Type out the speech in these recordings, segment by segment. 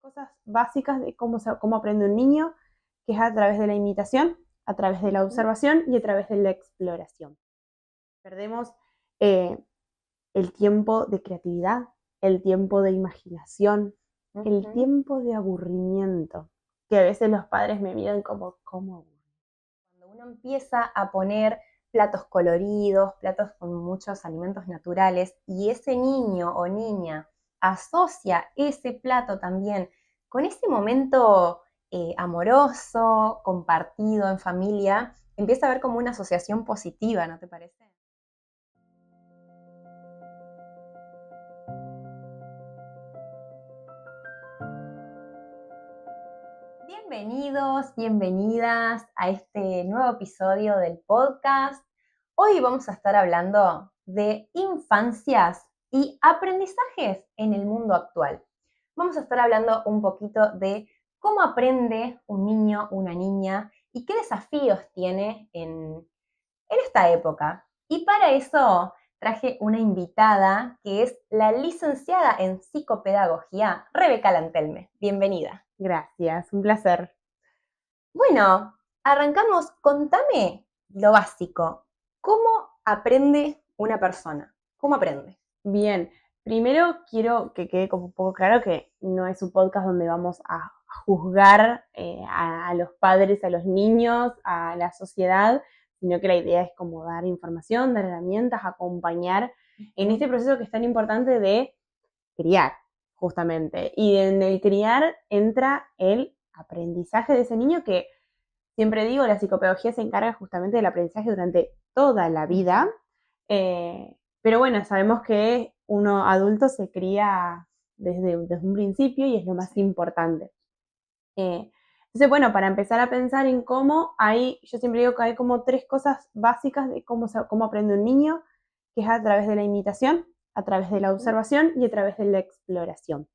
cosas básicas de cómo aprende un niño, que es a través de la imitación, a través de la observación y a través de la exploración. Perdemos el tiempo de creatividad, el tiempo de imaginación, el tiempo de aburrimiento, que a veces los padres me miran como, ¿cómo aburrido? Cuando uno empieza a poner platos coloridos, platos con muchos alimentos naturales, y ese niño o niña asocia ese plato también con ese momento amoroso, compartido en familia, empieza a ver como una asociación positiva, ¿no te parece? Bienvenidos, bienvenidas a este nuevo episodio del podcast. Hoy vamos a estar hablando de infancias y aprendizajes en el mundo actual. Vamos a estar hablando un poquito de cómo aprende un niño, una niña y qué desafíos tiene en esta época. Y para eso traje una invitada que es la licenciada en psicopedagogía, Rebeca Lantelme. Bienvenida. Gracias, un placer. Bueno, arrancamos. Contame lo básico. ¿Cómo aprende una persona? ¿Cómo aprende? Bien, primero quiero que quede como un poco claro que no es un podcast donde vamos a juzgar a los padres, a los niños, a la sociedad, sino que la idea es como dar información, dar herramientas, acompañar en este proceso que es tan importante de criar, justamente. Y en el criar entra el aprendizaje de ese niño que, siempre digo, la psicopedagogía se encarga justamente del aprendizaje durante toda la vida. Pero bueno, sabemos que uno adulto se cría desde un principio y es lo más importante. Entonces, bueno, para empezar a pensar en cómo yo siempre digo que hay como tres cosas básicas de cómo aprende un niño, que es a través de la imitación, a través de la observación y a través de la exploración.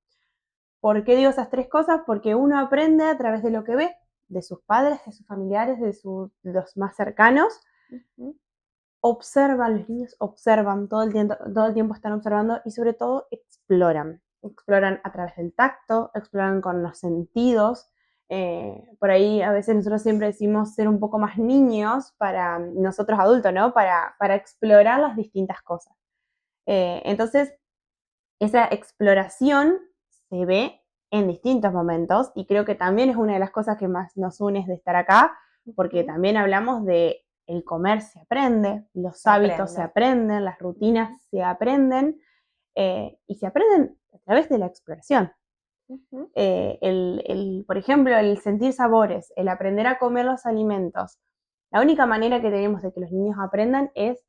¿Por qué digo esas tres cosas? Porque uno aprende a través de lo que ve, de sus padres, de sus familiares, de los más cercanos. Observan, los niños observan, todo el tiempo están observando y sobre todo exploran. Exploran a través del tacto, exploran con los sentidos. Por ahí a veces nosotros siempre decimos ser un poco más niños para nosotros adultos, ¿no? Para explorar las distintas cosas. Entonces, esa exploración se ve en distintos momentos y creo que también es una de las cosas que más nos une de estar acá, porque también hablamos de el comer se aprende, los hábitos se aprenden, las rutinas se aprenden y se aprenden a través de la exploración. Por ejemplo, el sentir sabores, el aprender a comer los alimentos. La única manera que tenemos de que los niños aprendan es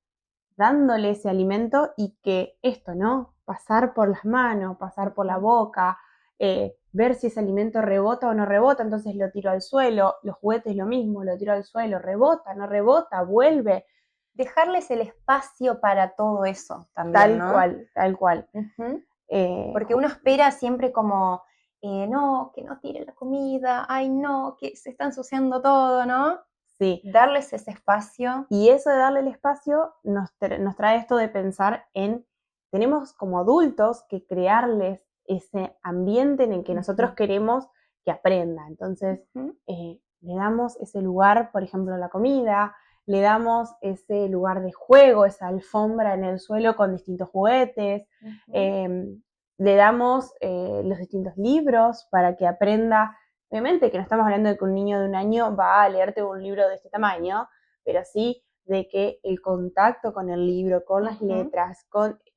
dándole ese alimento y que esto, ¿no? Pasar por las manos, pasar por la boca, ver si ese alimento rebota o no rebota, entonces lo tiro al suelo, los juguetes lo mismo, lo tiro al suelo, rebota, no rebota, vuelve. Dejarles el espacio para todo eso también, ¿no? Tal cual. Porque uno espera siempre como, no, que no tire la comida, ay no, que se está ensuciando todo, ¿no? Sí. Darles ese espacio. Y eso de darle el espacio nos trae esto de pensar tenemos como adultos que crearles ese ambiente en el que nosotros queremos que aprenda. Entonces, le damos ese lugar, por ejemplo, la comida, le damos ese lugar de juego, esa alfombra en el suelo con distintos juguetes, le damos los distintos libros para que aprenda. Obviamente que no estamos hablando de que un niño de 1 año va a leerte un libro de este tamaño, pero sí de que el contacto con el libro, con las letras,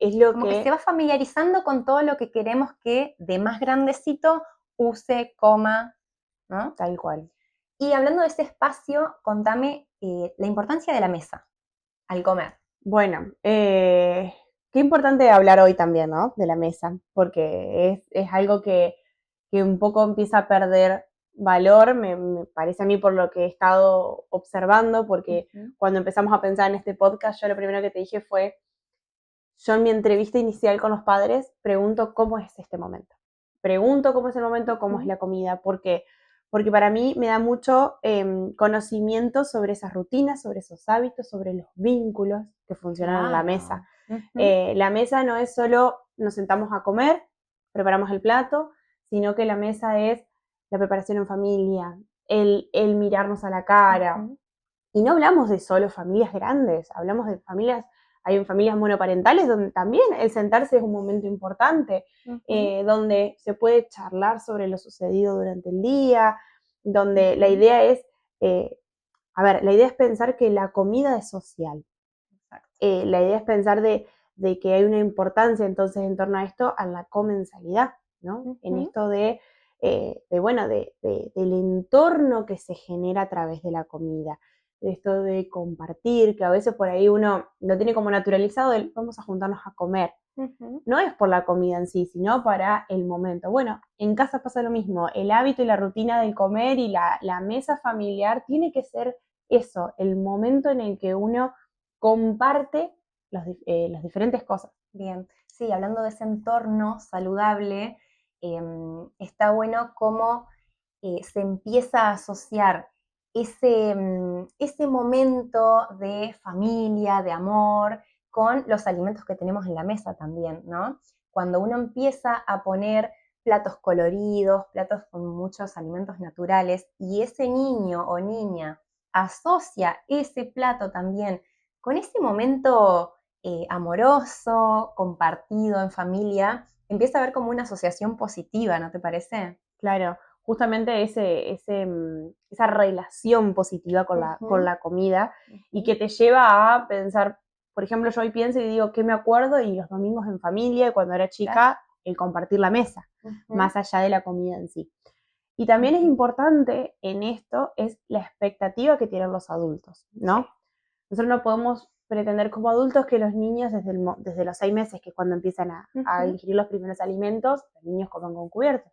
es lo como que se va familiarizando con todo lo que queremos que de más grandecito use, coma, ¿no? Tal cual. Y hablando de ese espacio, contame la importancia de la mesa al comer. Bueno, qué importante hablar hoy también, ¿no? De la mesa, porque es algo que un poco empieza a perder valor, me parece a mí por lo que he estado observando, porque cuando empezamos a pensar en este podcast, yo lo primero que te dije fue, yo en mi entrevista inicial con los padres pregunto cómo es este momento. Pregunto cómo es el momento, cómo es la comida, porque para mí me da mucho conocimiento sobre esas rutinas, sobre esos hábitos, sobre los vínculos que funcionan en la mesa. La mesa no es solo nos sentamos a comer, preparamos el plato, sino que la mesa es la preparación en familia, el mirarnos a la cara. Ujú. Y no hablamos de solo familias grandes, hablamos de familias, hay familias monoparentales donde también el sentarse es un momento importante, Ujú. donde se puede charlar sobre lo sucedido durante el día, donde la Ujú. idea es, la idea es pensar que la comida es social. Exacto. La idea es pensar de que hay una importancia entonces en torno a esto, a la comensalidad, ¿no? En Ujú. esto del entorno que se genera a través de la comida, de esto de compartir, que a veces por ahí uno lo tiene como naturalizado, el vamos a juntarnos a comer. Ujú. No es por la comida en sí, sino para el momento. Bueno, en casa pasa lo mismo, el hábito y la rutina del comer y la mesa familiar tiene que ser eso, el momento en el que uno comparte las diferentes cosas. Bien, sí, hablando de ese entorno saludable, está bueno cómo se empieza a asociar ese momento de familia, de amor, con los alimentos que tenemos en la mesa también, ¿no? Cuando uno empieza a poner platos coloridos, platos con muchos alimentos naturales, y ese niño o niña asocia ese plato también con ese momento amoroso, compartido en familia, empieza a haber como una asociación positiva, ¿no te parece? Claro, justamente esa relación positiva con Ujú. la comida y Ujú. que te lleva a pensar, por ejemplo, yo hoy pienso y digo, ¿qué me acuerdo? Y los domingos en familia, y cuando era Claro. chica, el compartir la mesa, Ujú. más allá de la comida en sí. Y también es Ujú. importante en esto es la expectativa que tienen los adultos, Sí. ¿no? Nosotros no podemos pretender como adultos que los niños desde los 6 meses, que es cuando empiezan a Ujú. ingerir los primeros alimentos, los niños coman con cubiertos.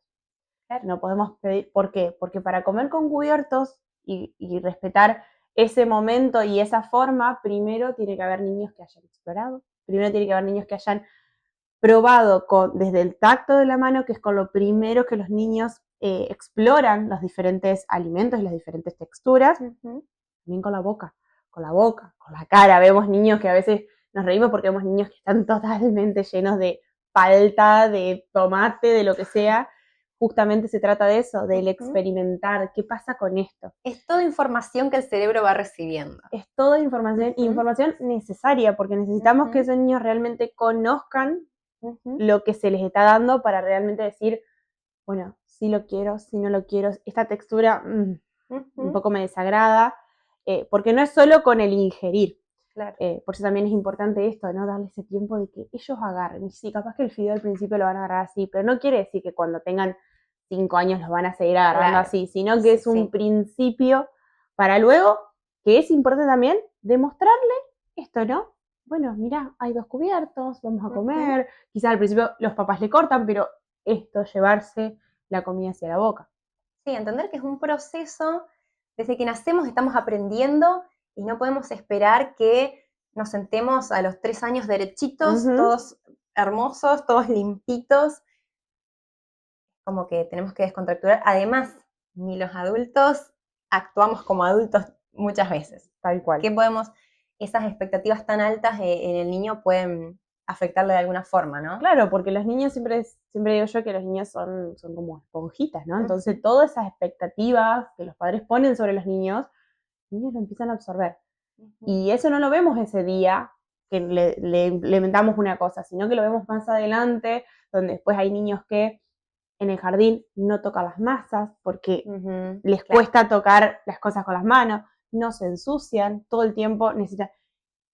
Claro. No podemos pedir, ¿por qué? Porque para comer con cubiertos y respetar ese momento y esa forma, primero tiene que haber niños que hayan explorado, primero tiene que haber niños que hayan probado desde el tacto de la mano, que es con lo primero que los niños exploran los diferentes alimentos y las diferentes texturas, Ujú. también con la boca, con la cara. Vemos niños que a veces nos reímos porque vemos niños que están totalmente llenos de palta, de tomate, de lo que sea. Justamente se trata de eso, del Ujú. experimentar. ¿Qué pasa con esto? Es toda información que el cerebro va recibiendo. Es toda información, Ujú. información necesaria, porque necesitamos que Ujú. esos niños realmente conozcan Ujú. lo que se les está dando para realmente decir, bueno, sí lo quiero, sí no lo quiero, esta textura un Ujú. poco me desagrada, porque no es solo con el ingerir, Claro. por eso también es importante esto, ¿no? Darle ese tiempo de que ellos agarren. Y sí, capaz que el fideo al principio lo van a agarrar así, pero no quiere decir que cuando tengan 5 años los van a seguir agarrando Claro. así, sino que Sí, es un sí. principio para luego, que es importante también, demostrarle esto, ¿no? Bueno, mira, hay 2 cubiertos, vamos a Ujú. comer. Quizás al principio los papás le cortan, pero esto, llevarse la comida hacia la boca. Sí, entender que es un proceso, desde que nacemos estamos aprendiendo y no podemos esperar que nos sentemos a los 3 años derechitos, Ujú. todos hermosos, todos limpitos, como que tenemos que descontracturar. Además, ni los adultos actuamos como adultos muchas veces. Tal cual. ¿Qué podemos, esas expectativas tan altas en el niño pueden afectarle de alguna forma, ¿no? Claro, porque los niños siempre digo yo que los niños son como esponjitas, ¿no? Entonces, Ujú. todas esas expectativas que los padres ponen sobre los niños lo empiezan a absorber. Ujú. Y eso no lo vemos ese día que le implementamos una cosa, sino que lo vemos más adelante, donde después hay niños que en el jardín no tocan las masas porque Ujú. les Claro. cuesta tocar las cosas con las manos, no se ensucian, todo el tiempo necesitan.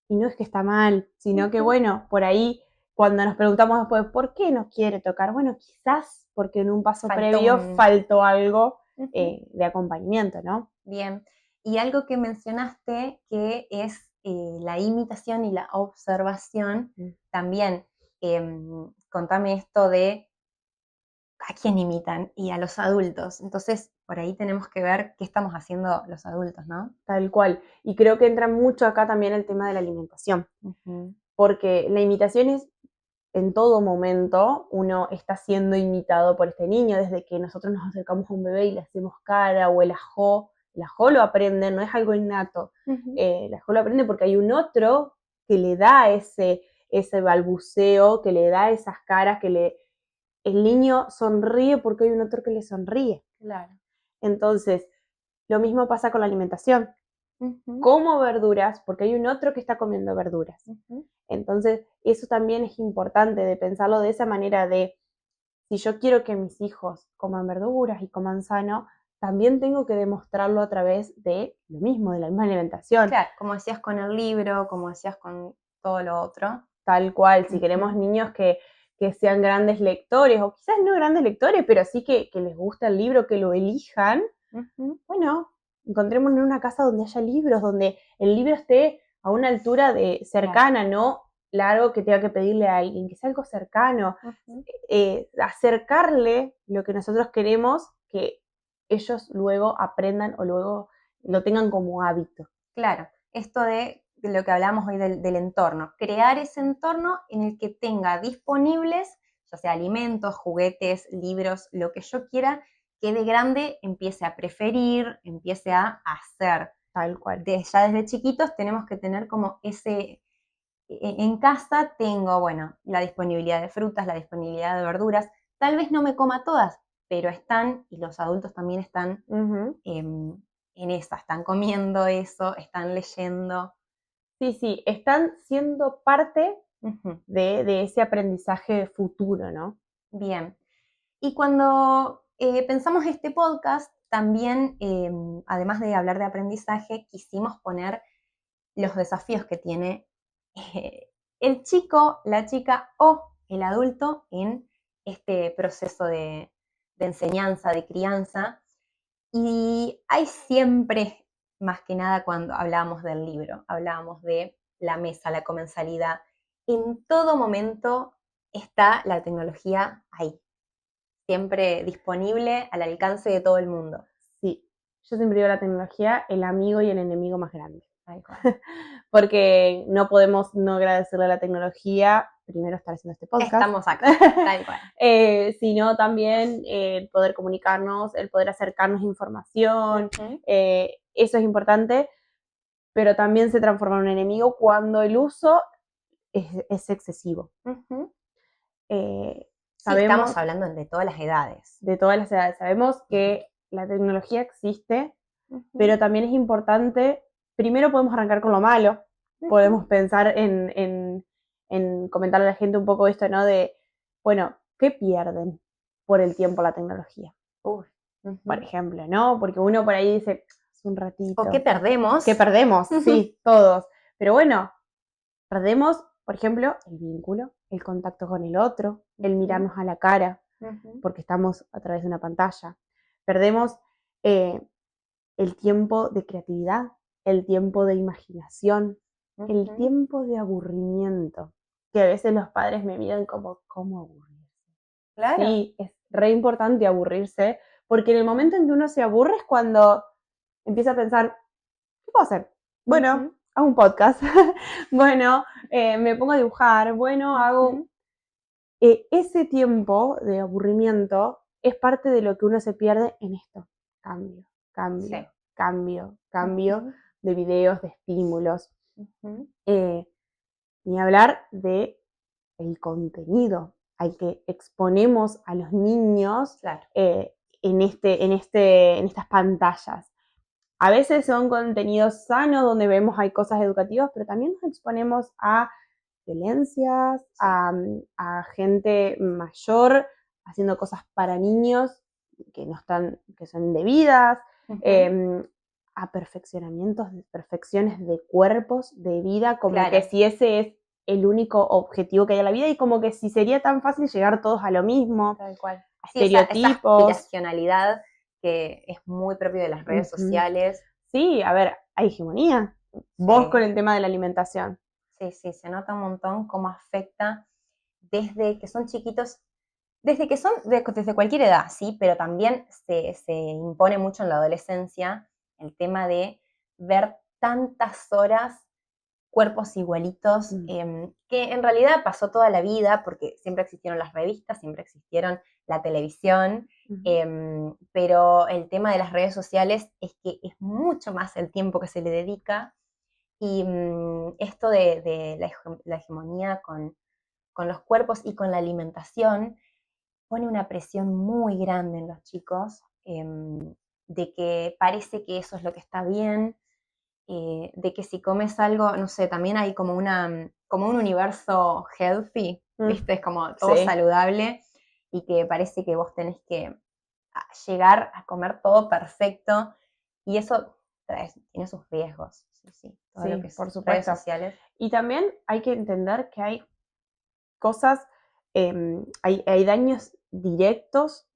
Y no es que está mal, sino que Ujú. bueno, por ahí cuando nos preguntamos después, ¿por qué no quiere tocar? Bueno, quizás porque en un paso Faltó previo un... faltó algo Ujú. de acompañamiento, ¿no? Bien. Y algo que mencionaste que es la imitación y la observación, Mm. también contame esto de a quién imitan y a los adultos. Entonces, por ahí tenemos que ver qué estamos haciendo los adultos, ¿no? Tal cual. Y creo que entra mucho acá también el tema de la alimentación, Ujú. porque la imitación es en todo momento, uno está siendo imitado por este niño, desde que nosotros nos acercamos a un bebé y le hacemos cara, o el ajó lo aprende, no es algo innato, Ujú. el ajó lo aprende porque hay un otro que le da ese balbuceo, que le da esas caras, el niño sonríe porque hay un otro que le sonríe. Claro. Entonces, lo mismo pasa con la alimentación. Como verduras porque hay un otro que está comiendo verduras. Entonces, eso también es importante de pensarlo de esa manera de, si yo quiero que mis hijos coman verduras y coman sano, también tengo que demostrarlo a través de lo mismo, de la misma alimentación. Claro, como decías con el libro, como decías con todo lo otro. Tal cual, si queremos niños que sean grandes lectores, o quizás no grandes lectores, pero sí que les guste el libro, que lo elijan, bueno, encontrémonos en una casa donde haya libros, donde el libro esté a una altura de cercana, no largo que tenga que pedirle a alguien, que sea algo cercano, acercarle lo que nosotros queremos que ellos luego aprendan o luego lo tengan como hábito. Claro, esto de lo que hablamos hoy del entorno, crear ese entorno en el que tenga disponibles, ya sea alimentos, juguetes, libros, lo que yo quiera, que de grande empiece a preferir, empiece a hacer. Tal cual. Ya desde chiquitos tenemos que tener como ese, en casa tengo, bueno, la disponibilidad de frutas, la disponibilidad de verduras, tal vez no me coma todas, pero están, y los adultos también están en esa, están comiendo eso, están leyendo. Sí, están siendo parte de ese aprendizaje futuro, ¿no? Bien. Y cuando pensamos este podcast, también, además de hablar de aprendizaje, quisimos poner los desafíos que tiene el chico, la chica o el adulto en este proceso de enseñanza, de crianza. Y hay siempre, más que nada cuando hablábamos del libro, hablábamos de la mesa, la comensalidad, en todo momento está la tecnología ahí, siempre disponible al alcance de todo el mundo. Sí, yo siempre digo la tecnología, el amigo y el enemigo más grande. Porque no podemos no agradecerle a la tecnología, primero estar haciendo este podcast. Estamos acá, tal cual. Sino también el poder comunicarnos, el poder acercarnos información, eso es importante, pero también se transforma en un enemigo cuando el uso es excesivo. Sí, estamos hablando de todas las edades. De todas las edades. Sabemos que la tecnología existe, pero también es importante, primero podemos arrancar con lo malo, podemos pensar en comentarle a la gente un poco esto, ¿no? De, bueno, ¿qué pierden por el tiempo la tecnología? Por ejemplo, ¿no? Porque uno por ahí dice, es un ratito. ¿O qué perdemos? ¿Qué perdemos? Sí, todos. Pero bueno, perdemos, por ejemplo, el vínculo, el contacto con el otro, el mirarnos a la cara, porque estamos a través de una pantalla. Perdemos el tiempo de creatividad, el tiempo de imaginación, el tiempo de aburrimiento, que a veces los padres me miran como, ¿cómo aburrirse? Claro. Sí, es re importante aburrirse, porque en el momento en que uno se aburre es cuando empieza a pensar, ¿qué puedo hacer? Bueno, hago un podcast, bueno, me pongo a dibujar, bueno, hago... ese tiempo de aburrimiento es parte de lo que uno se pierde en esto. Cambio de videos, de estímulos. Ni hablar de el contenido al que exponemos a los niños en estas pantallas. A veces son contenidos sanos donde vemos hay cosas educativas, pero también nos exponemos a violencias, a gente mayor haciendo cosas para niños que no están, que son indebidas, a perfecciones de cuerpos, de vida, como que si ese es el único objetivo que hay en la vida y como que si sería tan fácil llegar todos a lo mismo. Tal cual. Estereotipos. Esa aspiracionalidad que es muy propio de las redes sociales. Sí, a ver, hay hegemonía. Vos con el tema de la alimentación. Sí, se nota un montón cómo afecta desde que son chiquitos, desde cualquier edad, sí, pero también se impone mucho en la adolescencia el tema de ver tantas horas cuerpos igualitos, que en realidad pasó toda la vida, porque siempre existieron las revistas, siempre existieron la televisión, pero el tema de las redes sociales es que es mucho más el tiempo que se le dedica, y esto de la hegemonía con los cuerpos y con la alimentación pone una presión muy grande en los chicos, de que parece que eso es lo que está bien, de que si comes algo, no sé, también hay como un universo healthy, ¿viste? Es como todo Sí. saludable y que parece que vos tenés que llegar a comer todo perfecto y eso tiene sus riesgos, sí, todo lo Sí, que es por redes supuesto. sociales. Y también hay que entender que hay cosas, hay daños directos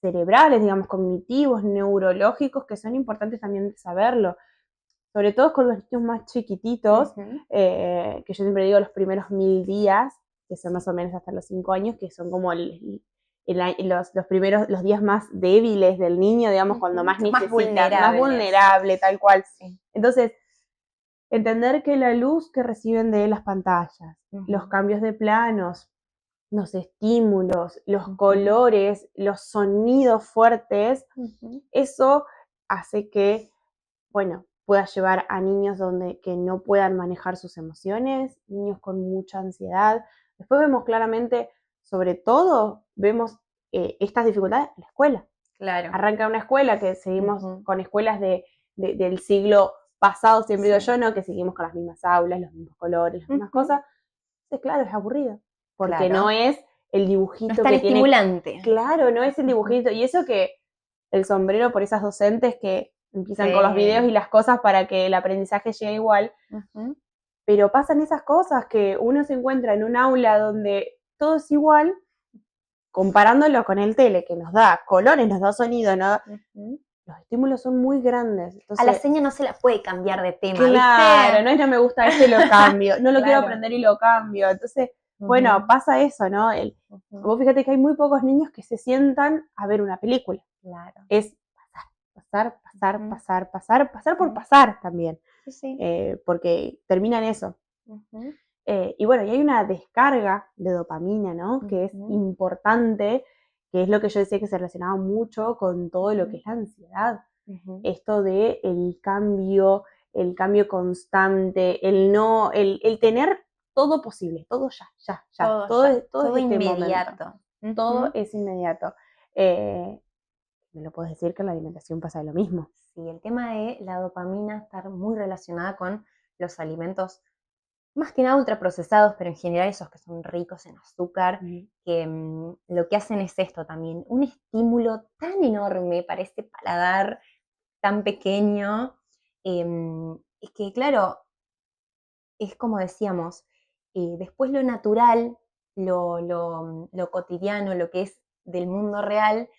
cerebrales, digamos, cognitivos, neurológicos, que son importantes también de saberlo. Sobre todo con los niños más chiquititos, que yo siempre digo los primeros 1000 días, que son más o menos hasta los 5 años, que son como los primeros, los días más débiles del niño, digamos, cuando más necesita, más vulnerable, tal cual. Sí. Entonces, entender que la luz que reciben de las pantallas, los cambios de planos, los estímulos, los colores, los sonidos fuertes, eso hace que, bueno, pueda llevar a niños que no puedan manejar sus emociones, niños con mucha ansiedad. Después vemos claramente, sobre todo, vemos estas dificultades en la escuela. Claro. Arranca una escuela que seguimos con escuelas del siglo pasado, siempre digo yo, ¿no? Que seguimos con las mismas aulas, los mismos colores, las mismas cosas. Entonces, claro, es aburrido. Porque no es el dibujito no es tan que tiene. Estimulante. Claro, no es el dibujito. Y eso que el sombrero por esas docentes que empiezan con los videos y las cosas para que el aprendizaje llegue igual. Pero pasan esas cosas que uno se encuentra en un aula donde todo es igual, comparándolo con el tele, que nos da colores, nos da sonido, ¿no? Los estímulos son muy grandes. Entonces, a la seña no se la puede cambiar de tema, claro, ¿viste? No es no me gusta este, lo cambio. No lo quiero aprender y lo cambio. Entonces, bueno, pasa eso, ¿no? Vos fíjate que hay muy pocos niños que se sientan a ver una película. Claro. Es pasar por pasar también. Sí. Porque termina en eso. Y bueno, y hay una descarga de dopamina, ¿no? Que es importante, que es lo que yo decía que se relacionaba mucho con todo lo que es la ansiedad. Esto de el cambio constante, el tener todo posible, todo ya. Todo es este inmediato. Momento. Todo es inmediato. Me lo puedes decir que en la alimentación pasa lo mismo. Sí, el tema de la dopamina está muy relacionada con los alimentos más que nada ultraprocesados, pero en general esos que son ricos en azúcar, que lo que hacen es esto también, un estímulo tan enorme para este paladar tan pequeño, es que claro, es como decíamos, después lo natural, lo cotidiano, lo que es del mundo real,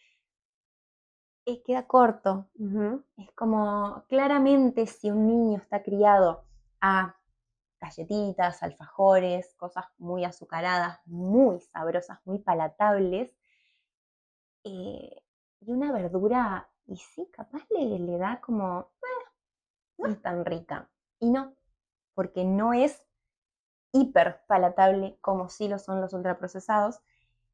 queda corto. Es como, claramente si un niño está criado a galletitas, alfajores, cosas muy azucaradas, muy sabrosas, muy palatables, y una verdura, y sí, capaz le da como, no es tan rica. Y no, porque no es hiper palatable como sí lo son los ultraprocesados.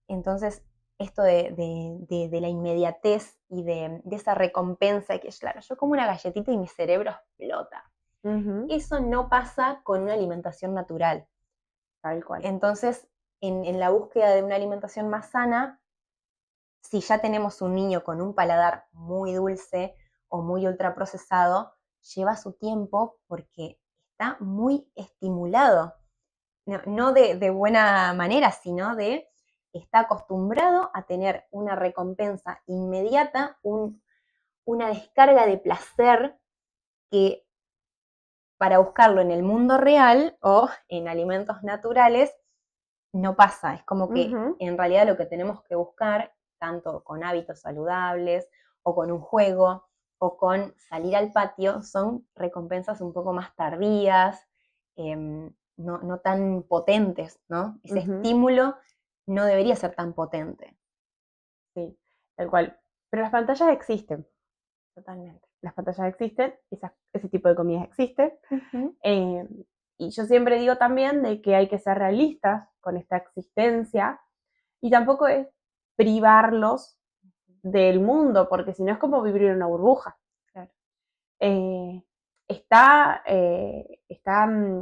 Entonces, esto de la inmediatez y de esa recompensa, que claro, yo como una galletita y mi cerebro explota. Eso no pasa con una alimentación natural. Tal cual. Entonces, en la búsqueda de una alimentación más sana, si ya tenemos un niño con un paladar muy dulce o muy ultraprocesado, lleva su tiempo porque está muy estimulado. No de buena manera, sino está acostumbrado a tener una recompensa inmediata, una descarga de placer que para buscarlo en el mundo real o en alimentos naturales no pasa. Es como que en realidad lo que tenemos que buscar, tanto con hábitos saludables o con un juego o con salir al patio, son recompensas un poco más tardías, no tan potentes, ¿no? Ese estímulo no debería ser tan potente. Sí, tal cual. Pero las pantallas existen. Totalmente. Las pantallas existen, ese tipo de comidas existen. Y yo siempre digo también de que hay que ser realistas con esta existencia y tampoco es privarlos del mundo, porque si no es como vivir en una burbuja. Claro. Está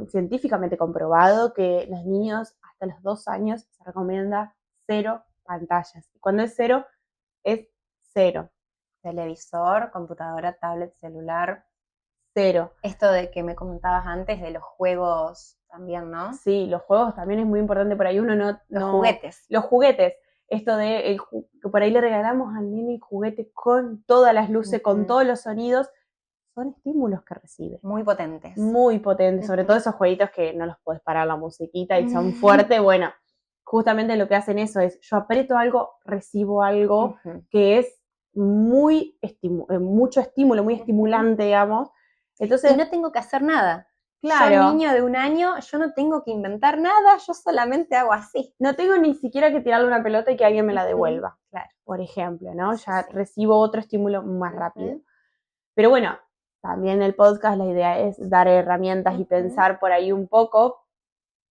científicamente comprobado que los niños hasta los 2 años se recomienda 0 pantallas. Cuando es 0, es 0. Televisor, computadora, tablet, celular. 0. Esto de que me comentabas antes de los juegos también, ¿no? Sí, los juegos también es muy importante, por ahí uno no... Los juguetes. Los juguetes. Esto de que por ahí le regalamos al nene el juguete con todas las luces, con todos los sonidos, son estímulos que recibe. Muy potentes. Muy potentes, sobre todo esos jueguitos que no los puedes parar la musiquita y son fuertes. Bueno, justamente lo que hacen eso es, yo aprieto algo, recibo algo que es mucho estímulo, muy estimulante, digamos. Entonces, y no tengo que hacer nada. Claro. Yo, niño de 1 año, yo no tengo que inventar nada, yo solamente hago así. No tengo ni siquiera que tirarle una pelota y que alguien me la devuelva, claro. Por ejemplo, ¿no? Sí, ya recibo otro estímulo más rápido. Pero bueno, también el podcast la idea es dar herramientas y pensar por ahí un poco.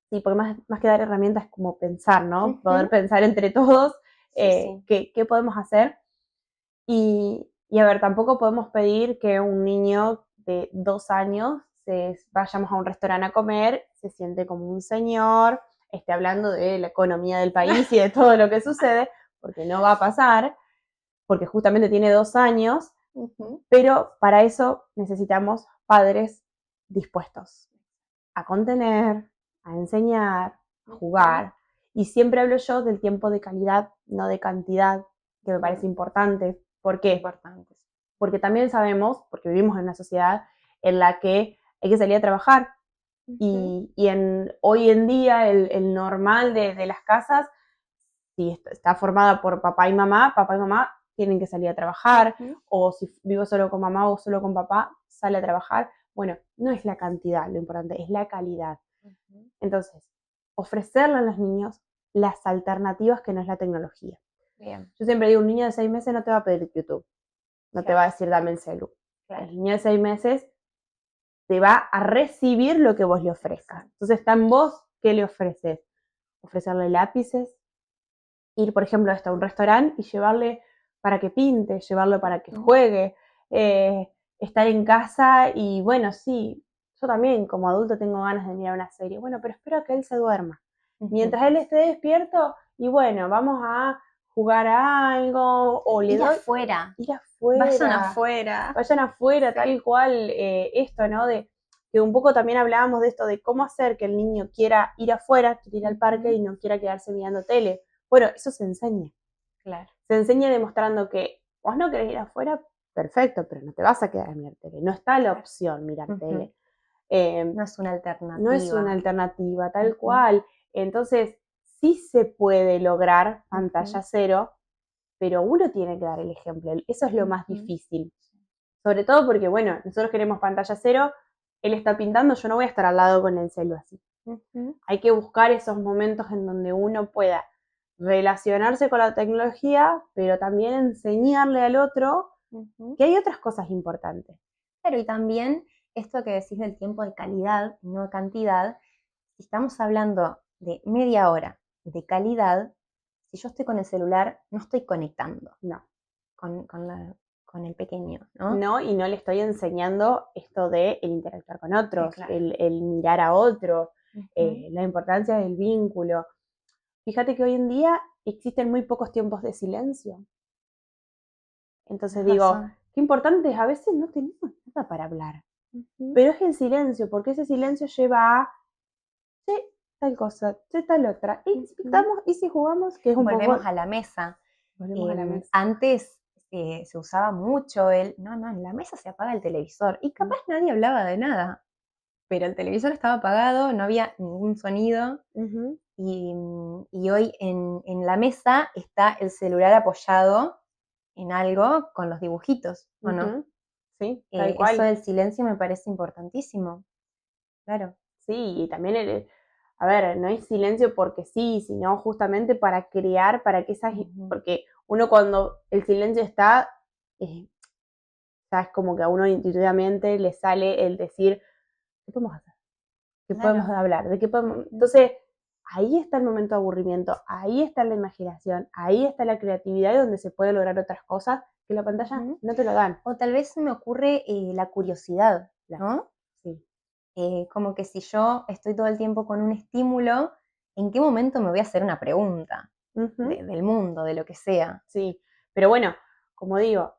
Sí, porque más que dar herramientas es como pensar, ¿no? Poder pensar entre todos qué podemos hacer. Y a ver, tampoco podemos pedir que un niño de 2 años vayamos a un restaurante a comer, se siente como un señor, esté hablando de la economía del país y de todo lo que sucede, porque no va a pasar, porque justamente tiene 2 años, pero para eso necesitamos padres dispuestos a contener, a enseñar, a jugar. Y siempre hablo yo del tiempo de calidad, no de cantidad, que me parece importante. ¿Por qué? Porque también sabemos, porque vivimos en una sociedad en la que hay que salir a trabajar. Y hoy en día el normal de las casas, si está formada por papá y mamá tienen que salir a trabajar, o si vivo solo con mamá o solo con papá, sale a trabajar. Bueno, no es la cantidad lo importante, es la calidad. Entonces, ofrecerle a los niños las alternativas que no es la tecnología. Bien. Yo siempre digo, un niño de 6 meses no te va a pedir YouTube, no te va a decir dame el celu. El niño de 6 meses te va a recibir lo que vos le ofrezcas. Entonces está en vos qué le ofreces. Ofrecerle lápices, ir, por ejemplo, hasta un restaurante y llevarle para que pinte, llevarlo para que juegue, estar en casa y bueno, sí, yo también como adulto tengo ganas de mirar una serie, bueno, pero espero que él se duerma. Mientras él esté despierto, y bueno, vamos a jugar a algo, o le doy... afuera. Ir afuera. Vayan afuera, tal cual, esto, ¿no? De que un poco también hablábamos de esto, de cómo hacer que el niño quiera ir afuera, quiera ir al parque y no quiera quedarse mirando tele. Bueno, eso se enseña. Claro. Se enseña demostrando que vos no querés ir afuera, perfecto, pero no te vas a quedar a mirar tele. No está la opción mirar tele. No es una alternativa. No es una alternativa, tal cual. Entonces, sí se puede lograr pantalla cero, pero uno tiene que dar el ejemplo. Eso es lo más difícil. Sobre todo porque, bueno, nosotros queremos pantalla cero, él está pintando, yo no voy a estar al lado con el celu así. Hay que buscar esos momentos en donde uno pueda relacionarse con la tecnología, pero también enseñarle al otro que hay otras cosas importantes. Claro, y también esto que decís del tiempo de calidad, no de cantidad, si estamos hablando de media hora de calidad, si yo estoy con el celular, no estoy conectando. No. Con el pequeño, ¿no? No, y no le estoy enseñando esto de el interactuar con otros, claro. el mirar a otro, la importancia del vínculo. Fíjate que hoy en día existen muy pocos tiempos de silencio. Entonces digo, qué importante, a veces no tenemos nada para hablar. Pero es el silencio, porque ese silencio lleva a tal cosa, tal otra. Y si pintamos, y si jugamos, que es un Volvemos poco... a la mesa. Volvemos a la mesa. Antes se usaba mucho no, en la mesa se apaga el televisor. Y capaz nadie hablaba de nada. Pero el televisor estaba apagado, no había ningún sonido. Y hoy en la mesa está el celular apoyado en algo con los dibujitos, ¿o no? Sí, tal cual. Eso del silencio me parece importantísimo. Claro. Sí, y también, a ver, no hay silencio porque sí, sino justamente para crear, para que esas... Porque uno cuando el silencio está, ya es como que a uno intuitivamente le sale el decir, ¿qué podemos hacer? ¿Qué podemos hablar? ¿De qué podemos...? Entonces, ahí está el momento de aburrimiento, ahí está la imaginación, ahí está la creatividad y donde se puede lograr otras cosas que la pantalla no te lo dan. O tal vez se me ocurre la curiosidad, ¿no? Sí. Como que si yo estoy todo el tiempo con un estímulo, ¿en qué momento me voy a hacer una pregunta? del mundo, de lo que sea. Sí, pero bueno, como digo,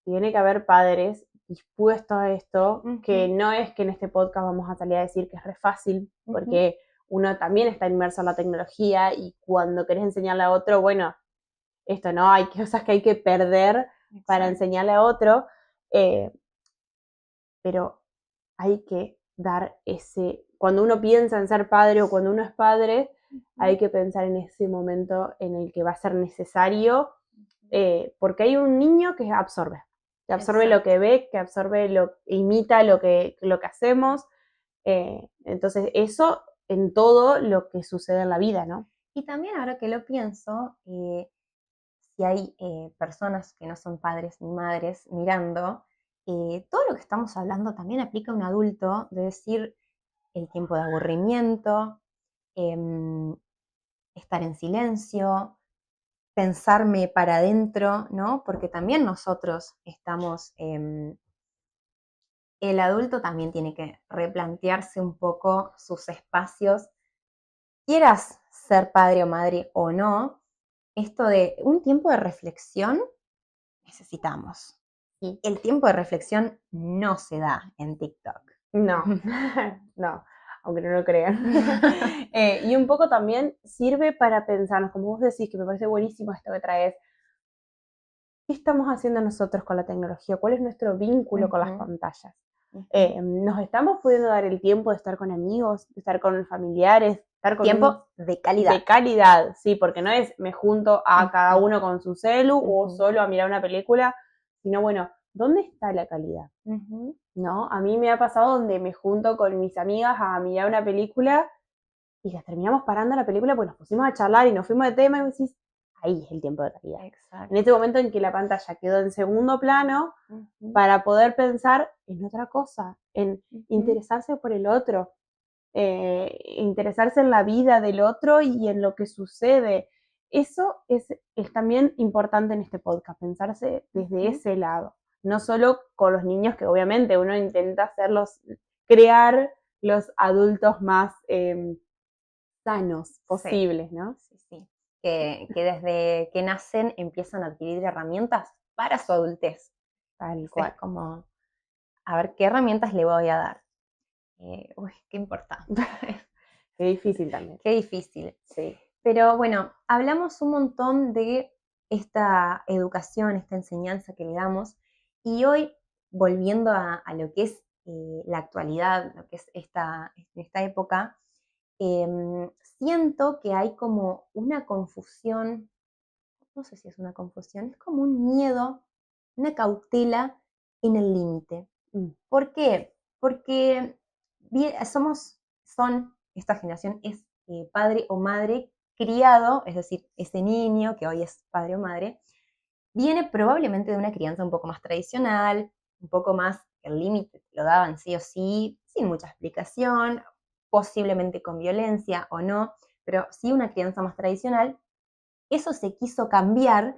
tiene que haber padres dispuestos a esto, que no es que en este podcast vamos a salir a decir que es re fácil, porque uno también está inmerso en la tecnología y cuando querés enseñarle a otro, bueno, esto no, hay cosas que hay que perder para enseñarle a otro, pero hay que dar cuando uno piensa en ser padre o cuando uno es padre, hay que pensar en ese momento en el que va a ser necesario, porque hay un niño que absorbe lo que ve, que absorbe, imita lo que hacemos, entonces eso en todo lo que sucede en la vida, ¿no? Y también ahora que lo pienso, si hay personas que no son padres ni madres mirando, todo lo que estamos hablando también aplica a un adulto, de decir el tiempo de aburrimiento, estar en silencio, pensarme para adentro, ¿no? Porque también nosotros estamos, el adulto también tiene que replantearse un poco sus espacios, quieras ser padre o madre o no, esto de un tiempo de reflexión necesitamos. Y el tiempo de reflexión no se da en TikTok. No, no, aunque no lo crean. Y un poco también sirve para pensarnos, como vos decís, que me parece buenísimo esto que traes. ¿Qué estamos haciendo nosotros con la tecnología? ¿Cuál es nuestro vínculo con las pantallas? ¿Nos estamos pudiendo dar el tiempo de estar con amigos, de estar con familiares, estar con tiempo de calidad? De calidad, sí, porque no es me junto a cada uno con su celu o solo a mirar una película, sino bueno, ¿dónde está la calidad? ¿No? A mí me ha pasado donde me junto con mis amigas a mirar una película y las terminamos parando la película porque nos pusimos a charlar y nos fuimos de tema y decís, ahí es el tiempo de calidad. Exacto. En este momento en que la pantalla quedó en segundo plano para poder pensar en otra cosa, en interesarse por el otro, interesarse en la vida del otro y en lo que sucede. Eso es también importante en este podcast, pensarse desde ese lado. No solo con los niños, que obviamente uno intenta crear los adultos más sanos posibles, ¿no? Sí, sí. Que desde que nacen empiezan a adquirir herramientas para su adultez. Tal cual. Es como, a ver, ¿qué herramientas le voy a dar? Uy, qué importante. Qué difícil también. Qué difícil. Sí. Pero bueno, hablamos un montón de esta educación, esta enseñanza que le damos, y hoy, volviendo a lo que es la actualidad, lo que es esta época, siento que hay como una confusión, no sé si es una confusión, es como un miedo, una cautela en el límite. ¿Por qué? Porque esta generación es padre o madre criado, es decir, ese niño que hoy es padre o madre, viene probablemente de una crianza un poco más tradicional, un poco más, el límite lo daban sí o sí, sin mucha explicación, posiblemente con violencia o no, pero sí una crianza más tradicional. Eso se quiso cambiar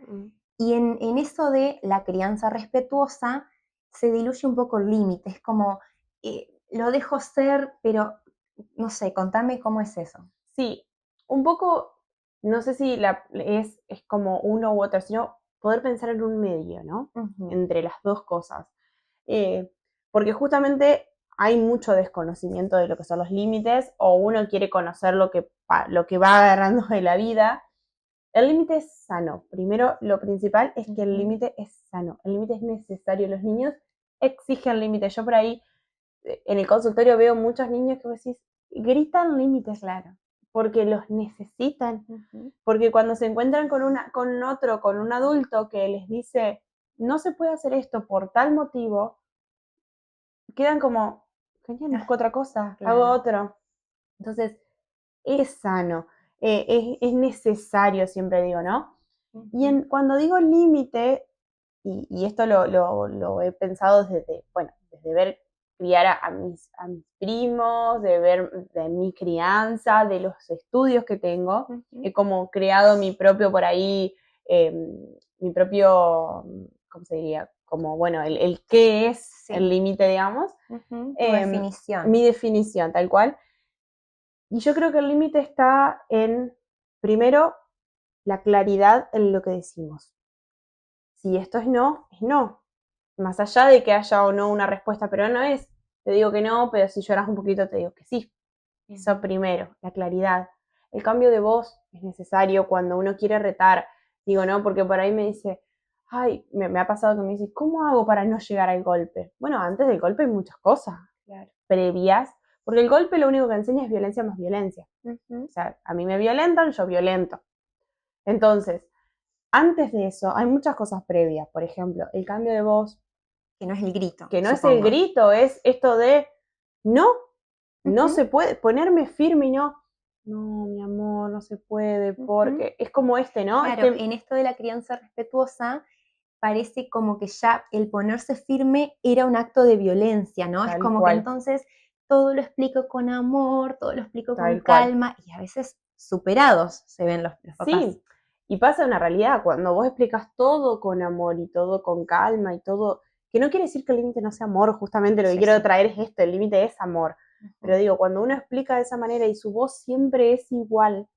y en eso de la crianza respetuosa se diluye un poco el límite, es como, lo dejo ser, pero no sé, contame cómo es eso. Sí, un poco, no sé si es como uno u otro, sino poder pensar en un medio, ¿no? Entre las dos cosas. Porque justamente hay mucho desconocimiento de lo que son los límites, o uno quiere conocer lo que va agarrando de la vida. El límite es sano. Primero, lo principal es que el límite es sano. El límite es necesario. Los niños exigen límites. Yo por ahí, en el consultorio, veo muchos niños que vos decís, gritan límites, claro, porque los necesitan. Porque cuando se encuentran con un adulto que les dice, no se puede hacer esto por tal motivo, quedan como, genial, busco otra cosa, hago otro. Entonces, es sano, es necesario, siempre digo, ¿no? Y cuando digo límite, y esto lo he pensado desde ver criar a mis primos, de ver de mi crianza, de los estudios que tengo, he como creado mi propio por ahí, mi propio, ¿cómo se diría? Como, bueno, el qué es el límite, digamos. Tu definición. Mi definición, tal cual. Y yo creo que el límite está en, primero, la claridad en lo que decimos. Si esto es no, es no. Más allá de que haya o no una respuesta, pero no es, te digo que no, pero si lloras un poquito te digo que sí. Eso primero, la claridad. El cambio de voz es necesario cuando uno quiere retar. Digo, no, porque por ahí me dice, ay, me ha pasado que me dice, ¿cómo hago para no llegar al golpe? Bueno, antes del golpe hay muchas cosas previas, porque el golpe lo único que enseña es violencia más violencia. O sea, a mí me violentan, yo violento. Entonces, antes de eso hay muchas cosas previas. Por ejemplo, el cambio de voz. Que no es el grito. Que no supongo. Es el grito, es esto de no, no se puede, ponerme firme y no, mi amor, no se puede, porque es como ¿no? Claro, en esto de la crianza respetuosa parece como que ya el ponerse firme era un acto de violencia, ¿no? Es como que entonces todo lo explico con amor, todo lo explico con calma y a veces superados se ven los papás. Sí, y pasa una realidad, cuando vos explicas todo con amor y todo con calma y todo, que no quiere decir que el límite no sea amor, justamente lo que quiero traer es esto, el límite es amor. Pero digo, cuando uno explica de esa manera y su voz siempre es igual,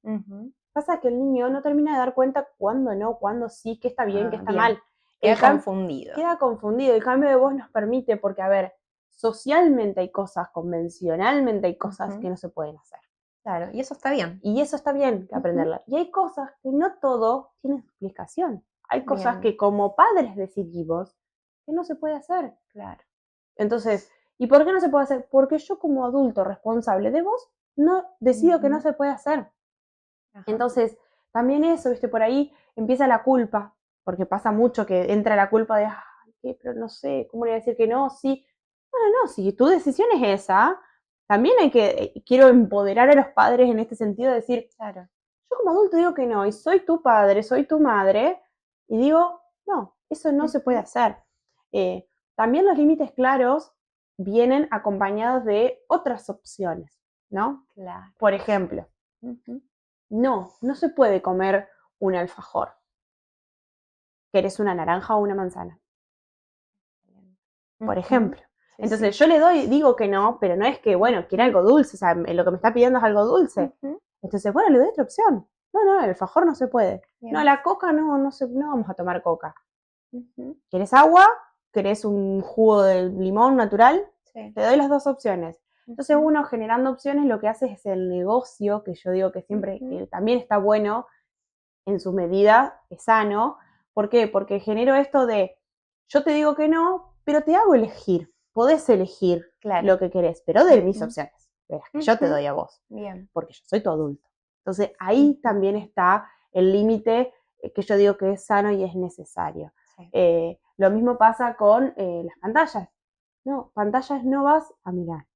pasa que el niño no termina de dar cuenta cuándo no, cuándo sí, qué está bien, qué está mal. Queda confundido. Queda confundido. El cambio de voz nos permite, porque a ver, socialmente hay cosas, convencionalmente hay cosas que no se pueden hacer. Claro, y eso está bien. Y eso está bien que aprenderla. Y hay cosas que no todo tiene explicación. Hay cosas que como padres decidimos que no se puede hacer. Claro. Entonces, ¿y por qué no se puede hacer? Porque yo como adulto responsable de vos, no decido que no se puede hacer. Entonces, también eso, viste, por ahí empieza la culpa, porque pasa mucho que entra la culpa de, ay, ¿qué? Pero no sé, ¿cómo le voy a decir que no? Sí. Bueno, no, si tu decisión es esa, también quiero empoderar a los padres en este sentido de decir, claro, yo como adulto digo que no, y soy tu padre, soy tu madre, y digo, no, eso no se puede hacer. También los límites claros vienen acompañados de otras opciones, ¿no? Claro. Por ejemplo, no se puede comer un alfajor. ¿Querés una naranja o una manzana? Por ejemplo. Entonces yo le digo que no, pero no es que, bueno, quiere algo dulce, o sea, lo que me está pidiendo es algo dulce. Entonces, bueno, le doy otra opción. No, el alfajor no se puede. Bien. No, la coca no vamos a tomar coca. ¿Querés agua? ¿Querés un jugo de limón natural? Sí. Te doy las dos opciones. Entonces uno generando opciones lo que hace es el negocio, que yo digo que siempre que también está bueno en su medida, es sano. ¿Por qué? Porque genero esto de, yo te digo que no, pero te hago elegir. Podés elegir lo que querés, pero de mis opciones. Verás que yo te doy a vos. Bien. Porque yo soy tu adulto. Entonces ahí también está el límite que yo digo que es sano y es necesario. Sí. Lo mismo pasa con las pantallas. No, pantallas no vas a mirar.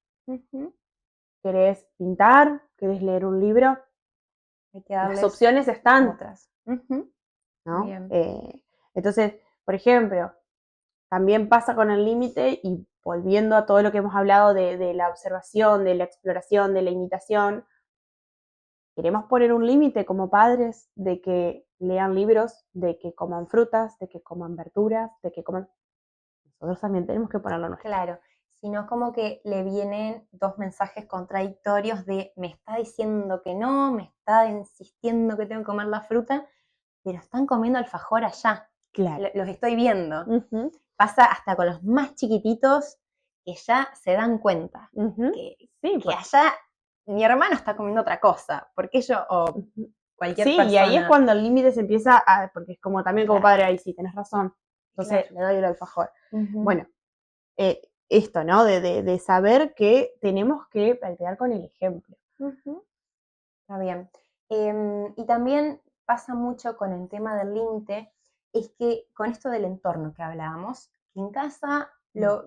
¿Querés pintar? ¿Querés leer un libro? Hay que darles las opciones están. Otras. ¿No? Entonces, por ejemplo, también pasa con el límite y volviendo a todo lo que hemos hablado de la observación, de la exploración, de la imitación, queremos poner un límite como padres de que lean libros, de que coman frutas, de que coman verduras, de que coman... Nosotros también tenemos que ponerlo nuestro. Claro, sino como que le vienen dos mensajes contradictorios de me está diciendo que no, me está insistiendo que tengo que comer la fruta, pero están comiendo alfajor allá. Claro. Los estoy viendo. Pasa hasta con los más chiquititos que ya se dan cuenta que allá mi hermano está comiendo otra cosa, porque yo o cualquier persona. Sí, y ahí es cuando el límite se empieza a, porque es como también como padre, ahí sí, tenés razón. Entonces le doy el alfajor. Bueno, esto, ¿no? De saber que tenemos que practicar con el ejemplo. Está bien. Y también pasa mucho con el tema del límite, es que con esto del entorno que hablábamos, que en casa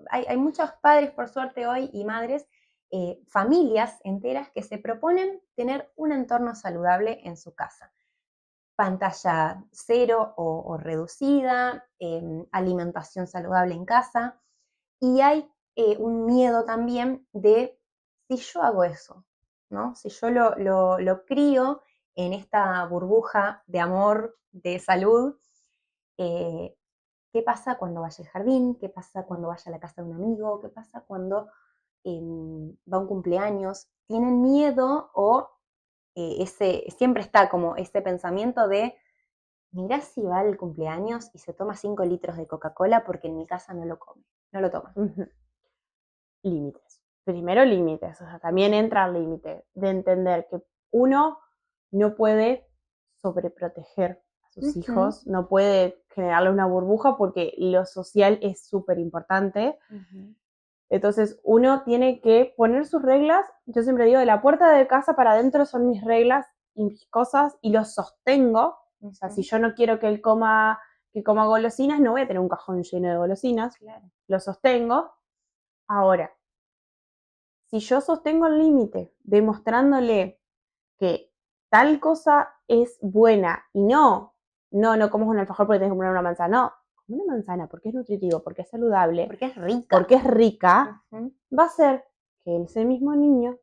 hay muchos padres, por suerte hoy, y madres, familias enteras que se proponen tener un entorno saludable en su casa. Pantalla cero o reducida, alimentación saludable en casa, y hay un miedo también de si yo hago eso, ¿no? Si yo lo crío en esta burbuja de amor, de salud, ¿qué pasa cuando vaya al jardín? ¿Qué pasa cuando vaya a la casa de un amigo? ¿Qué pasa cuando va a un cumpleaños? Tienen miedo o siempre está como ese pensamiento de mirá si va al cumpleaños y se toma 5 litros de Coca-Cola porque en mi casa no lo come, no lo toma. Límites. Primero límites, o sea, también entra el límite de entender que uno no puede sobreproteger a sus hijos, no puede generarle una burbuja porque lo social es súper importante. Entonces uno tiene que poner sus reglas. Yo siempre digo, de la puerta de casa para adentro son mis reglas y mis cosas y los sostengo. O sea, si yo no quiero que él coma golosinas, no voy a tener un cajón lleno de golosinas. Claro. Lo sostengo. Ahora, si yo sostengo el límite demostrándole que tal cosa es buena y no comes un alfajor porque tienes que comer una manzana, no, come una manzana porque es nutritivo, porque es saludable, porque es rica, va a ser que ese mismo niño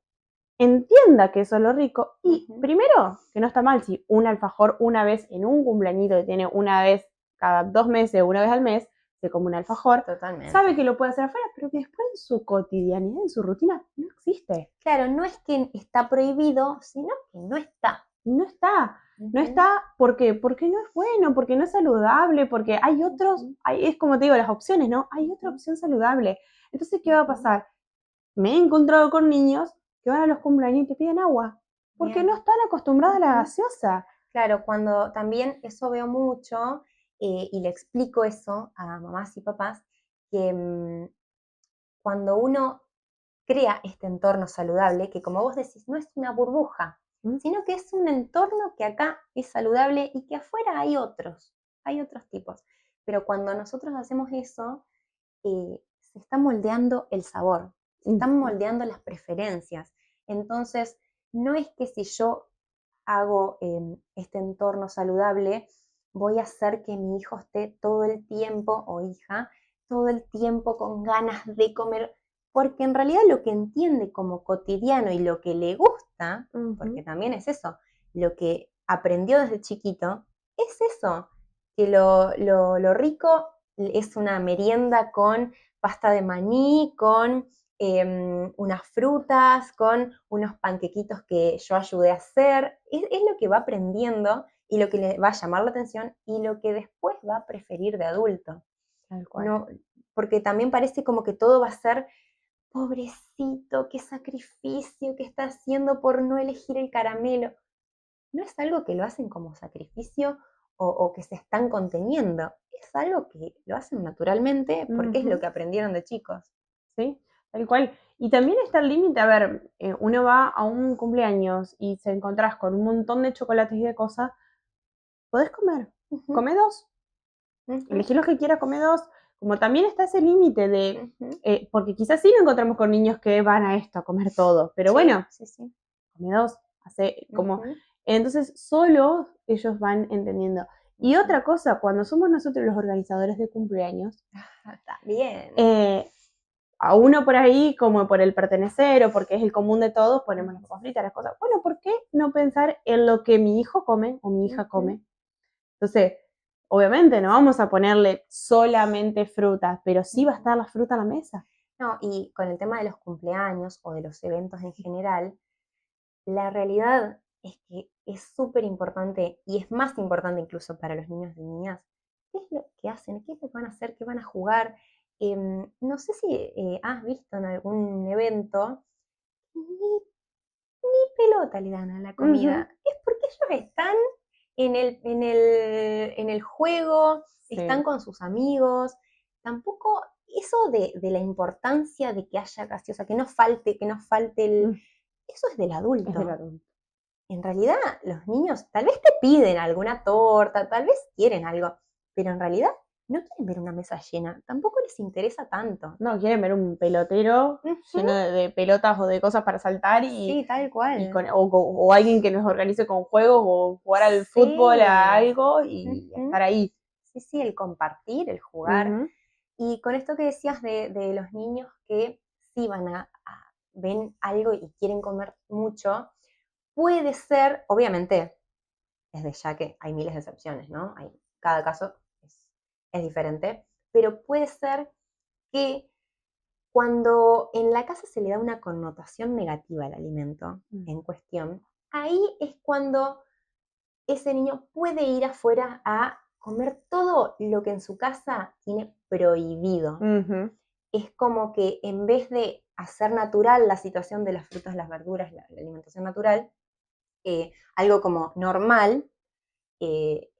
entienda que eso es lo rico y primero, que no está mal si un alfajor una vez en un cumpleañito que tiene una vez cada 2 meses, una vez al mes, se come un alfajor, Totalmente. Sabe que lo puede hacer afuera, pero que después en su cotidianidad, en su rutina, no existe. Claro, no es que está prohibido, sino que no está. No está. No está, ¿por qué? Porque no es bueno, porque no es saludable, porque hay otros, es como te digo, las opciones, ¿no? Hay otra opción saludable. Entonces, ¿qué va a pasar? Me he encontrado con niños que van a los cumpleaños y te piden agua, porque no están acostumbrados a la gaseosa. Claro, cuando también eso veo mucho, y le explico eso a mamás y papás, que cuando uno crea este entorno saludable, que como vos decís, no es una burbuja, sino que es un entorno que acá es saludable y que afuera hay otros tipos. Pero cuando nosotros hacemos eso, se está moldeando el sabor, se están moldeando las preferencias. Entonces, no es que si yo hago este entorno saludable, voy a hacer que mi hijo esté todo el tiempo, o hija, todo el tiempo con ganas de comer, porque en realidad lo que entiende como cotidiano y lo que le gusta, porque también es eso, lo que aprendió desde chiquito, es eso, que lo rico es una merienda con pasta de maní, con unas frutas, con unos panquequitos que yo ayudé a hacer. Es lo que va aprendiendo y lo que le va a llamar la atención y lo que después va a preferir de adulto. Tal cual. No, porque también parece como que todo va a ser, pobrecito, qué sacrificio que está haciendo por no elegir el caramelo. No es algo que lo hacen como sacrificio o que se están conteniendo. Es algo que lo hacen naturalmente porque es lo que aprendieron de chicos. ¿Sí? Tal cual. Y también está el límite, a ver, uno va a un cumpleaños y se encontrás con un montón de chocolates y de cosas, podés comer, come 2, elegí los que quieras, come 2, como también está ese límite de, porque quizás sí nos encontramos con niños que van a esto, a comer todo, pero bueno, come 2, hace como, entonces solo ellos van entendiendo. Y otra cosa, cuando somos nosotros los organizadores de cumpleaños, también. A uno por ahí, como por el pertenecer o porque es el común de todos, ponemos las papas fritas, las cosas. Bueno, ¿por qué no pensar en lo que mi hijo come o mi hija come? Entonces, obviamente no vamos a ponerle solamente frutas, pero sí va a estar la fruta en la mesa. No, y con el tema de los cumpleaños o de los eventos en general, la realidad es que es súper importante y es más importante incluso para los niños y niñas. ¿Qué es lo que hacen? ¿Qué es lo que van a hacer? ¿Qué van a jugar? No sé si has visto en algún evento, ni pelota le dan a la comida. Es porque ellos están en el juego, están con sus amigos. Tampoco eso de la importancia de que haya gaseosa, que no falte el... Eso es del adulto. Es del adulto. En realidad, los niños tal vez te piden alguna torta, tal vez quieren algo, pero en realidad no quieren ver una mesa llena, tampoco les interesa tanto. No, quieren ver un pelotero lleno de pelotas o de cosas para saltar sí, tal cual. Y o alguien que nos organice con juegos o jugar al fútbol a algo y estar ahí. Sí, el compartir, el jugar. Y con esto que decías de los niños que sí ven algo y quieren comer mucho, puede ser, obviamente, desde ya que hay miles de excepciones, ¿no? Cada caso es diferente, pero puede ser que cuando en la casa se le da una connotación negativa al alimento en cuestión, ahí es cuando ese niño puede ir afuera a comer todo lo que en su casa tiene prohibido. Es como que en vez de hacer natural la situación de las frutas, las verduras, la alimentación natural, algo como normal,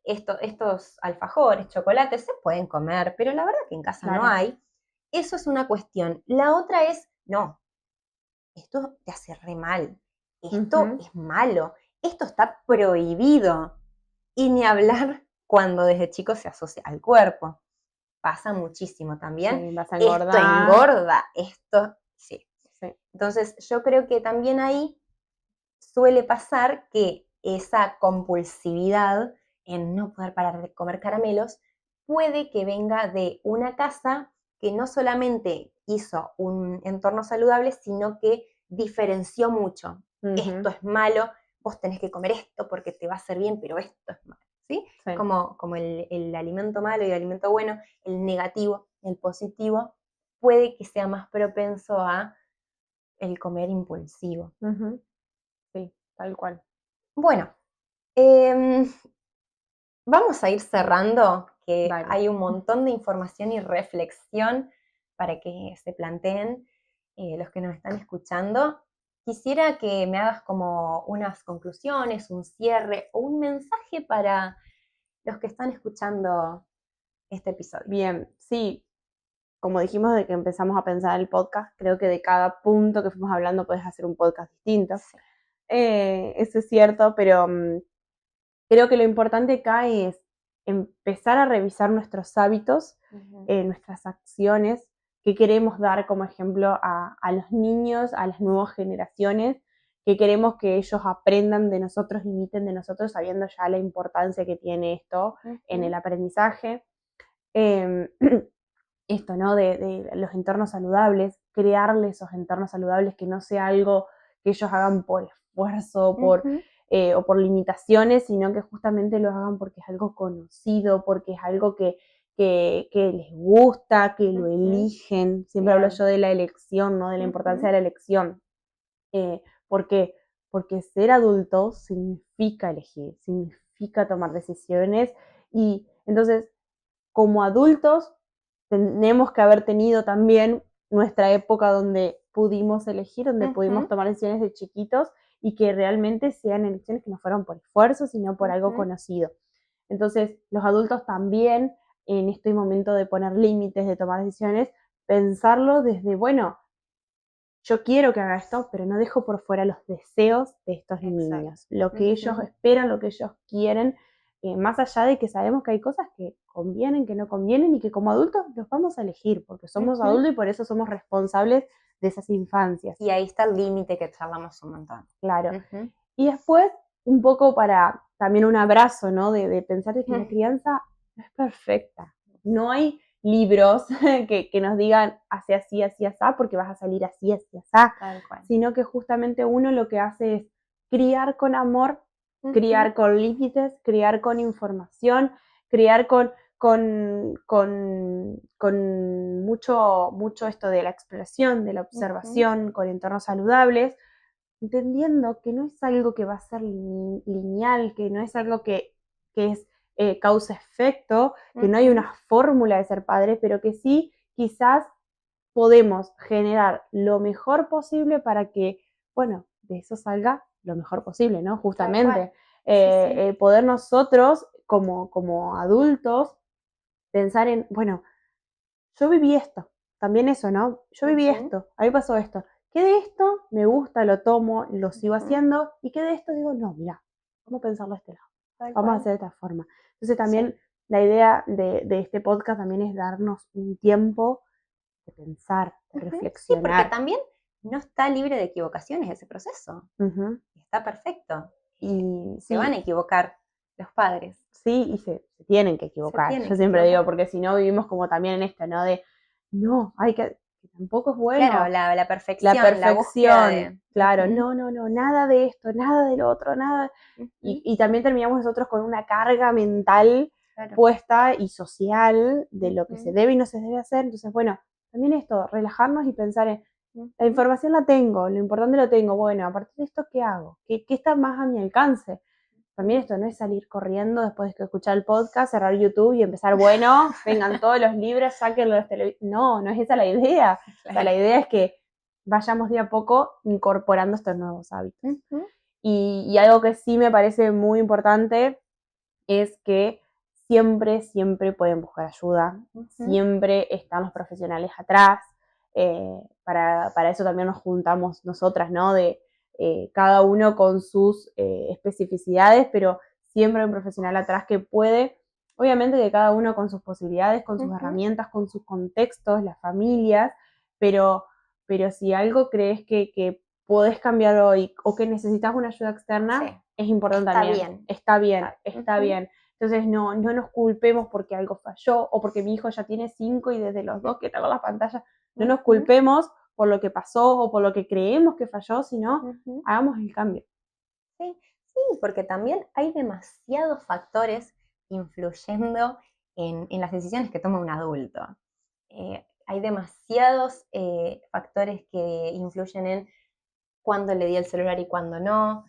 estos alfajores, chocolates se pueden comer, pero la verdad que en casa no hay. Eso es una cuestión. La otra es, no, esto te hace re mal, esto es malo, esto está prohibido. Y ni hablar cuando desde chico se asocia al cuerpo. Pasa muchísimo también. Sí, vas a Esto engordar. engorda, esto, sí. Entonces yo creo que también ahí suele pasar que esa compulsividad en no poder parar de comer caramelos puede que venga de una casa que no solamente hizo un entorno saludable, sino que diferenció mucho. Esto es malo, vos tenés que comer esto porque te va a hacer bien, pero esto es malo, ¿sí? Como el alimento malo y el alimento bueno, el negativo, el positivo, puede que sea más propenso a el comer impulsivo. Sí, tal cual. Bueno, vamos a ir cerrando, que hay un montón de información y reflexión para que se planteen los que nos están escuchando. Quisiera que me hagas como unas conclusiones, un cierre o un mensaje para los que están escuchando este episodio. Bien, sí, como dijimos de que empezamos a pensar el podcast, creo que de cada punto que fuimos hablando puedes hacer un podcast distinto. Sí. Eso es cierto, pero creo que lo importante acá es empezar a revisar nuestros hábitos, nuestras acciones, qué queremos dar como ejemplo a los niños, a las nuevas generaciones, que queremos que ellos aprendan de nosotros, imiten de nosotros, sabiendo ya la importancia que tiene esto en el aprendizaje. Esto, ¿no? De los entornos saludables, crearle esos entornos saludables, que no sea algo que ellos hagan por esfuerzo o por limitaciones, sino que justamente lo hagan porque es algo conocido, porque es algo que les gusta, que lo eligen. Siempre hablo yo de la elección, ¿no? De la importancia de la elección. Porque ser adulto significa elegir, significa tomar decisiones, y entonces como adultos tenemos que haber tenido también nuestra época donde pudimos elegir, donde pudimos tomar decisiones de chiquitos y que realmente sean elecciones que no fueron por esfuerzo, sino por algo conocido. Entonces, los adultos también, en este momento de poner límites, de tomar decisiones, pensarlo desde, bueno, yo quiero que haga esto, pero no dejo por fuera los deseos de estos niños, lo que ellos esperan, lo que ellos quieren, más allá de que sabemos que hay cosas que convienen, que no convienen, y que como adultos los vamos a elegir, porque somos adultos y por eso somos responsables de esas infancias. Y ahí está el límite que charlamos un montón. Claro. Y después, un poco para también un abrazo, ¿no? De pensar que la crianza no es perfecta. No hay libros que nos digan hace así, así, así, porque vas a salir así, así, así, sino que justamente uno lo que hace es criar con amor, criar con límites, criar con información, criar con mucho esto de la exploración, de la observación, con entornos saludables, entendiendo que no es algo que va a ser lineal, que no es algo que es causa-efecto, que no hay una fórmula de ser padre, pero que sí quizás podemos generar lo mejor posible para que, bueno, de eso salga lo mejor posible, ¿no? Justamente, poder nosotros como adultos pensar en, bueno, yo viví esto, también eso, ¿no? Yo viví esto, a mí pasó esto. ¿Qué de esto me gusta, lo tomo, lo sigo haciendo? ¿Y qué de esto digo, no, mira, vamos a pensarlo de este lado, vamos a hacer de esta forma? Entonces también la idea de este podcast también es darnos un tiempo de pensar, de reflexionar. Sí, porque también no está libre de equivocaciones ese proceso. Está perfecto. Y se van a equivocar los padres. Sí, y se tienen que equivocar. Yo siempre digo, porque si no vivimos como también en esto, ¿no? De, no, hay que tampoco es bueno. Claro, la perfección, la búsqueda de... Claro, no, nada de esto, nada del otro, nada. Y también terminamos nosotros con una carga mental puesta y social de lo que se debe y no se debe hacer. Entonces, bueno, también esto, relajarnos y pensar en, la información la tengo, lo importante lo tengo, bueno, a partir de esto, ¿qué hago? ¿Qué está más a mi alcance? también esto no es salir corriendo después de escuchar el podcast, cerrar YouTube y empezar, bueno, vengan todos los libros, sáquenlos de los televisores. No, no es esa la idea. O sea, la idea es que vayamos de a poco incorporando estos nuevos hábitos. Y algo que sí me parece muy importante es que siempre pueden buscar ayuda, siempre están los profesionales atrás. Para eso también nos juntamos nosotras, ¿no? De cada uno con sus especificidades, pero siempre hay un profesional atrás que puede, obviamente que cada uno con sus posibilidades, con sus herramientas, con sus contextos, las familias, pero si algo crees que podés cambiar hoy o que necesitas una ayuda externa, es importante también. Está bien. Entonces no nos culpemos porque algo falló o porque mi hijo ya tiene 5 y desde los 2 que está con la pantalla. No nos culpemos por lo que pasó o por lo que creemos que falló, sino hagamos el cambio. Sí, porque también hay demasiados factores influyendo en las decisiones que toma un adulto. Hay demasiados factores que influyen en cuándo le di el celular y cuándo no.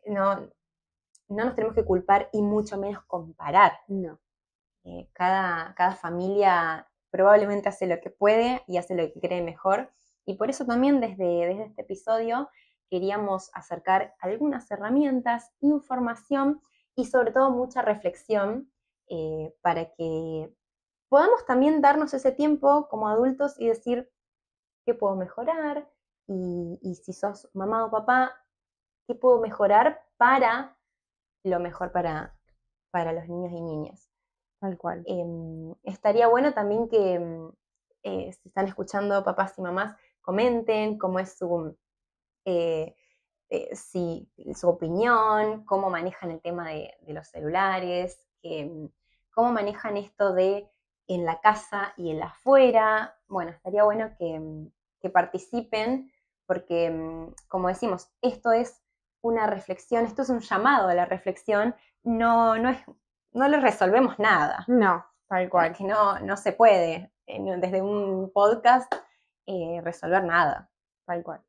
No nos tenemos que culpar y mucho menos comparar. No. Cada familia probablemente hace lo que puede y hace lo que cree mejor. Y por eso también desde este episodio queríamos acercar algunas herramientas, información y sobre todo mucha reflexión para que podamos también darnos ese tiempo como adultos y decir qué puedo mejorar y si sos mamá o papá, qué puedo mejorar para lo mejor para los niños y niñas. Tal cual. Estaría bueno también que si están escuchando papás y mamás, comenten cómo es su opinión, cómo manejan el tema de los celulares, cómo manejan esto de en la casa y en la afuera. Bueno, estaría bueno que participen porque, como decimos, esto es una reflexión, esto es un llamado a la reflexión, no le resolvemos nada. No, tal cual. Porque no se puede desde un podcast resolver nada. Tal cual.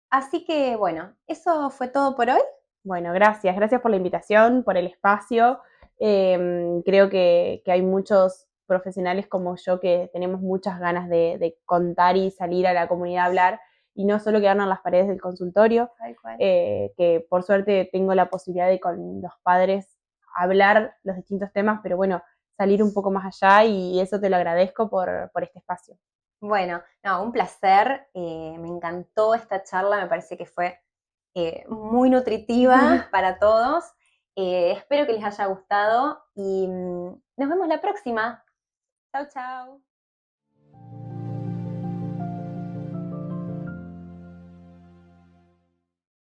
Así que bueno, eso fue todo por hoy. Bueno, gracias por la invitación, por el espacio. Creo que hay muchos profesionales como yo que tenemos muchas ganas de contar y salir a la comunidad a hablar y no solo quedarnos en las paredes del consultorio, que por suerte tengo la posibilidad de con los padres hablar los distintos temas, pero bueno, salir un poco más allá y eso te lo agradezco por este espacio. Bueno, un placer, me encantó esta charla, me parece que fue muy nutritiva para todos. Espero que les haya gustado y nos vemos la próxima. Chau, chau.